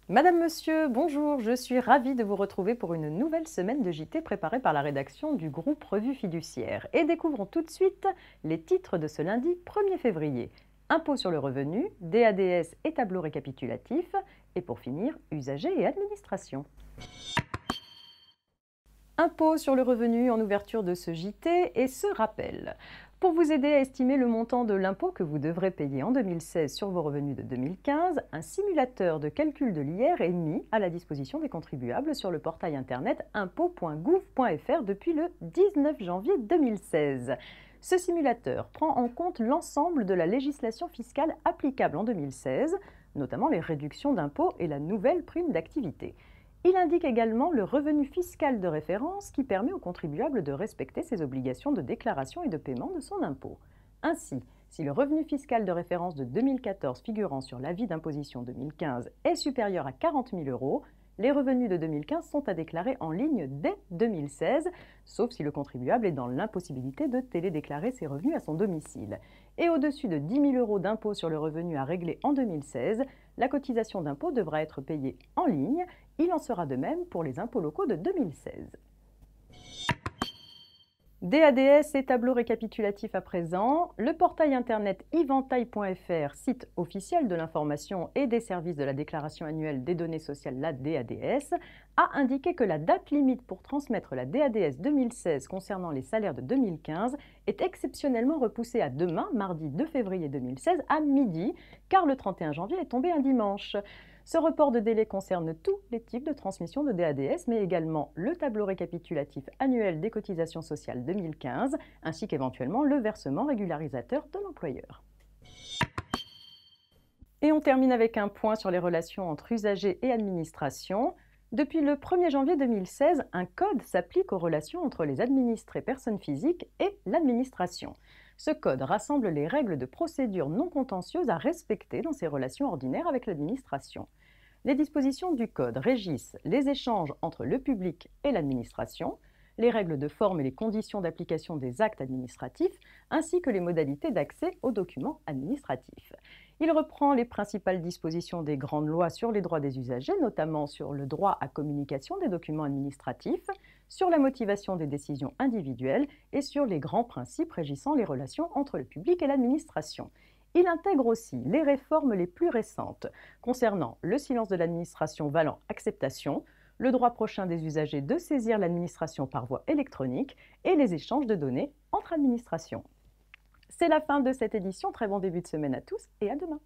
Madame, Monsieur, bonjour, je suis ravie de vous retrouver pour une nouvelle semaine de JT préparée par la rédaction du groupe Revue Fiduciaire. Et découvrons tout de suite les titres de ce lundi 1er février. Impôt sur le revenu, DADS et tableau récapitulatif, et pour finir, usagers et administration. Impôt sur le revenu en ouverture de ce JT et ce rappel. Pour vous aider à estimer le montant de l'impôt que vous devrez payer en 2016 sur vos revenus de 2015, un simulateur de calcul de l'IR est mis à la disposition des contribuables sur le portail internet impôt.gouv.fr depuis le 19 janvier 2016. Ce simulateur prend en compte l'ensemble de la législation fiscale applicable en 2016, notamment les réductions d'impôts et la nouvelle prime d'activité. Il indique également le revenu fiscal de référence qui permet au contribuable de respecter ses obligations de déclaration et de paiement de son impôt. Ainsi, si le revenu fiscal de référence de 2014 figurant sur l'avis d'imposition 2015 est supérieur à 40 000 €, les revenus de 2015 sont à déclarer en ligne dès 2016, sauf si le contribuable est dans l'impossibilité de télédéclarer ses revenus à son domicile. Et au-dessus de 10 000 € d'impôt sur le revenu à régler en 2016, la cotisation d'impôt devra être payée en ligne. Il en sera de même pour les impôts locaux de 2016. DADS et tableau récapitulatif à présent. Le portail internet iventail.fr, site officiel de l'information et des services de la déclaration annuelle des données sociales, la DADS, a indiqué que la date limite pour transmettre la DADS 2016 concernant les salaires de 2015 est exceptionnellement repoussée à demain, mardi 2 février 2016 à midi, car le 31 janvier est tombé un dimanche. Ce report de délai concerne tous les types de transmission de DADS, mais également le tableau récapitulatif annuel des cotisations sociales 2015, ainsi qu'éventuellement le versement régularisateur de l'employeur. Et on termine avec un point sur les relations entre usagers et administration. Depuis le 1er janvier 2016, un code s'applique aux relations entre les administrés personnes physiques et l'administration. Ce code rassemble les règles de procédure non contentieuse à respecter dans ces relations ordinaires avec l'administration. Les dispositions du code régissent les échanges entre le public et l'administration, les règles de forme et les conditions d'application des actes administratifs, ainsi que les modalités d'accès aux documents administratifs. Il reprend les principales dispositions des grandes lois sur les droits des usagers, notamment sur le droit à communication des documents administratifs, sur la motivation des décisions individuelles et sur les grands principes régissant les relations entre le public et l'administration. Il intègre aussi les réformes les plus récentes concernant le silence de l'administration valant acceptation, le droit prochain des usagers de saisir l'administration par voie électronique et les échanges de données entre administrations. C'est la fin de cette édition. Très bon début de semaine à tous et à demain.